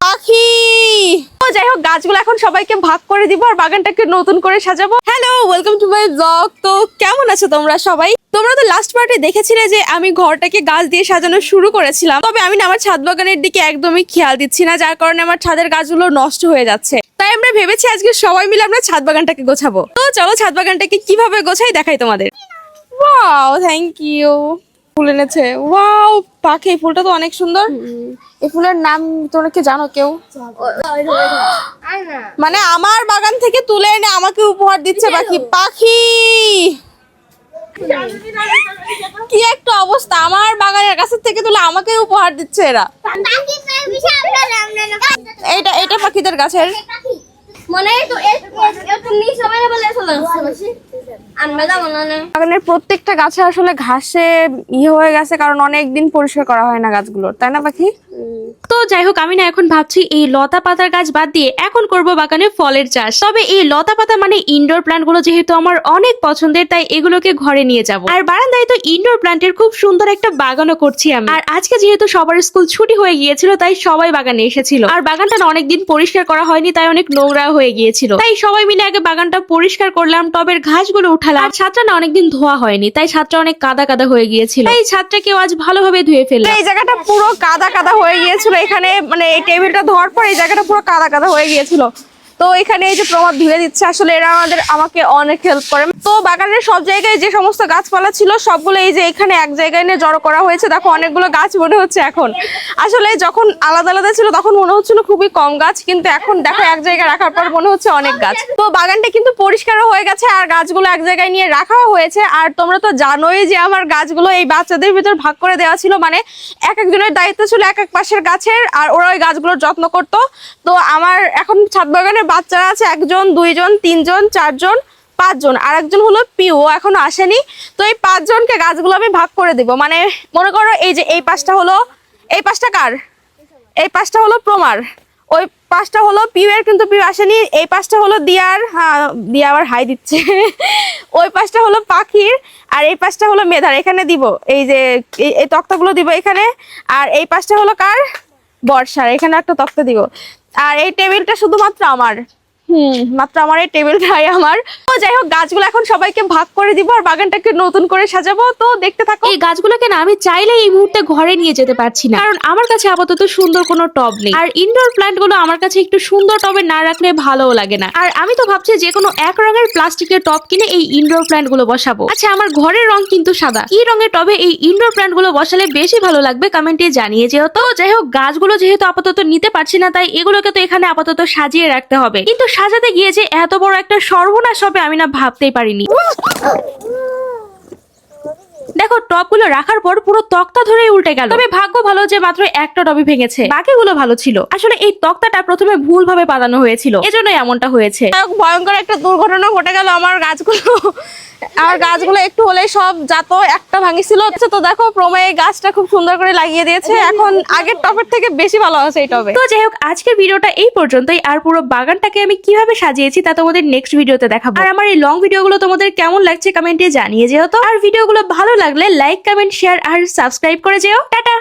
পাখি। তো যাই হোক, গাছগুলো এখন সবাইকে ভাগ করে দিব আর বাগানটাকে নতুন করে সাজাবো। Hello, welcome to my blog. তো কেমন আছো তোমরা সবাই? তোমরা তো লাস্ট পার্টে দেখেছিলে যে আমি ঘরটাকে গাছ দিয়ে সাজানো শুরু করেছিলাম, তবে আমি না আমার ছাদ বাগানের দিকে একদমই খেয়াল দিচ্ছি না, যার কারণে আমার ছাদের গাছগুলো নষ্ট হয়ে যাচ্ছে। তাই আমরা ভেবেছি আজকে সবাই মিলে আমরা ছাদ বাগানটাকে গোছাবো। তো চলো ছাদ বাগানটাকে কিভাবে গোছাই দেখাই তোমাদের। Wow, thank you. ফুল এনেছে। ওয়াও পাখি, এই ফুলটা তো অনেক সুন্দর। এই ফুলের নাম তোমরা কি জানো কেউ? মানে আমার বাগান থেকে তুলে এনে আমাকে উপহার দিচ্ছে পাখি। পাখি কি একটা অবস্থা, আমার বাগানের কাছ থেকে তুলে আমাকে উপহার দিচ্ছে এরা। এটা পাখিদের গাছের বাগানের প্রত্যেকটা গাছে আসলে ঘাসে হয়ে গেছে, কারণ অনেকদিন পরিষ্কার করা হয় না গাছগুলোর, তাই না পাখি? তো যাই হোক, আমি না এখন ভাবছি এই লতা পাতার গাছ বাদ দিয়ে এখন করব বাগানে ফলের চাষ। তবে এই লতা পাতা মানে ইনডোর প্ল্যান্ট গুলো যেহেতু আমার অনেক পছন্দের, তাই এগুলোকে ঘরে নিয়ে যাব। আর বারান্দায় তো ইনডোর প্ল্যান্টের খুব সুন্দর একটা বাগানও করছি আমি। আর আজকে যেহেতু সবার স্কুল ছুটি হয়ে গিয়েছিল, তাই সবাই বাগানে এসেছিল। আর বাগানটা না অনেকদিন পরিষ্কার করা হয়নি, তাই অনেক নোংরা হয়ে গিয়েছিল। তাই সবাই মিলে আগে বাগানটা পরিষ্কার করলাম, টবের ঘাসগুলো উঠালাম। আর ছাদটা না অনেকদিন ধোয়া হয়নি, তাই ছাদটা অনেক কাদা কাদা হয়ে গিয়েছিল। এই ছাদটাকেও আজ ভালোভাবে ধুয়ে ফেললাম। এই জায়গাটা পুরো কাদা কাদা হয়ে গিয়েছিল, এখানে মানে এই টেবিলটা ধোয়ার পর এই জায়গাটা পুরো কাদা কাদা হয়ে গিয়েছিল। তো এখানে এই যে প্রমাদ ধুয়ে দিচ্ছে, আসলে এরা আমাকে অনেক হেল্প করে। তো বাগানের সব জায়গায় যে সমস্ত গাছপালা ছিল সবগুলো এই যে এখানে এক জায়গায় নিয়ে জড়ো করা হয়েছে। দেখো অনেকগুলো গাছ মনে হচ্ছে এখন, আসলে যখন আলাদা আলাদা ছিল তখন মনে হচ্ছিল খুবই কম গাছ, কিন্তু এখন দেখো এক জায়গায় রাখার পর মনে হচ্ছে অনেক গাছ। তো বাগানটা কিন্তু পরিষ্কারও হয়ে গেছে আর গাছগুলো এক জায়গায় নিয়ে রাখাও হয়েছে। আর তোমরা তো জানোই যে আমার গাছগুলো এই বাচ্চাদের ভিতর ভাগ করে দেওয়া ছিল, মানে এক একজনের দায়িত্ব ছিল এক এক পাশের গাছের, আর ওরা ওই গাছগুলোর যত্ন করতো। তো আমার এখন ছাদ বাগানে বাচ্চারা আছে 1 জন 2 জন 3 জন 4 জন 5 জন, আর একজন হলো পিউ, এখনো আসেনি। তো এই 5 জনকে গাছগুলো আমি ভাগ করে দিব। মানে মনে করো এই যে এই পাশটা হলো, এই পাশটা কার? এই পাশটা হলো প্রমার, ওই পাশটা হলো পিউ এর, কিন্তু পিউ আসেনি। এই পাশটা হলো দিয়ার, হ্যাঁ দিয়া আবার হাই দিচ্ছে। ওই পাশটা হলো পাখির, আর এই পাশটা হলো মেধার। এখানে দিব এই যে এই তক্তাগুলো দিব এখানে। আর এই পাশটা হলো কার? বর্ষার, এখানে একটা তক্তা দিব। আর এই টেবিলটা শুধুমাত্র আমার, মাত্র আমার এই টেবিলটাই আমার। তো যাই হোক, গাছগুলো এখন সবাইকে ভাগ করে দিব আর বাগানটাকে নতুন করে সাজাবো। তো দেখতে থাকো। এই গাছগুলোকে না আমি চাইলে এই মুহূর্তে ঘরে নিয়ে যেতে পারছি না, কারণ আমার কাছে আপাতত সুন্দর কোনো টব নেই। আর ইনডোর প্ল্যান্ট গুলো আমার কাছে একটু সুন্দর টবে না রাখলে ভালোও লাগে না। আর আমি তো ভাবছি যে কোনো এক রঙের প্লাস্টিকের টব কিনে এই ইনডোর প্ল্যান্ট গুলো বসাবো। আচ্ছা, আমার ঘরের রং কিন্তু সাদা, কি রঙের টবে এই ইনডোর প্ল্যান্ট গুলো বসালে বেশি ভালো লাগবে কমেন্টে জানিয়ে যেও। তো যাই হোক, গাছগুলো যেহেতু আপাতত নিতে পারছি না, তাই এগুলোকে তো এখানে আপাতত সাজিয়ে রাখতে হবে। কিন্তু সাজাতে গিয়ে যে এত বড় একটা সর্বনাশ হবে আমি না ভাবতেই পারিনি। দেখো টবগুলো রাখার পর পুরো তক্তা ধরে উল্টে গেল। তবে ভাগ্য ভালো যে মাত্র একটা টবই ভেঙেছে, বাকিগুলো ভালো ছিল। আসলে এই তক্তাটা প্রথমে ভুল ভাবে বাঁধানো হয়েছিল, এজন্যই এমনটা হয়েছে। ভয়ঙ্কর একটা দুর্ঘটনা ঘটে গেল। আমার গাছগুলো একটু হলে সব যাতো, একটা ভাঙিছিল। তো দেখো প্রমে এই গাছটা খুব সুন্দর করে লাগিয়ে দিয়েছে, এখন আগের টবের থেকে বেশি ভালো আছে এই টবে। তো যাই হোক, আজকের ভিডিওটা এই পর্যন্তই। আর পুরো বাগানটাকে আমি কিভাবে সাজিয়েছি তা তোমাদের নেক্সট ভিডিওতে দেখাবো। আর আমার এই লং ভিডিওগুলো তোমাদের কেমন লাগছে কমেন্টে জানিয়ে যেও। তো আর ভিডিওগুলো ভালো লাগলে লাইক কমেন্ট শেয়ার আর সাবস্ক্রাইব করে যেও। টাটা।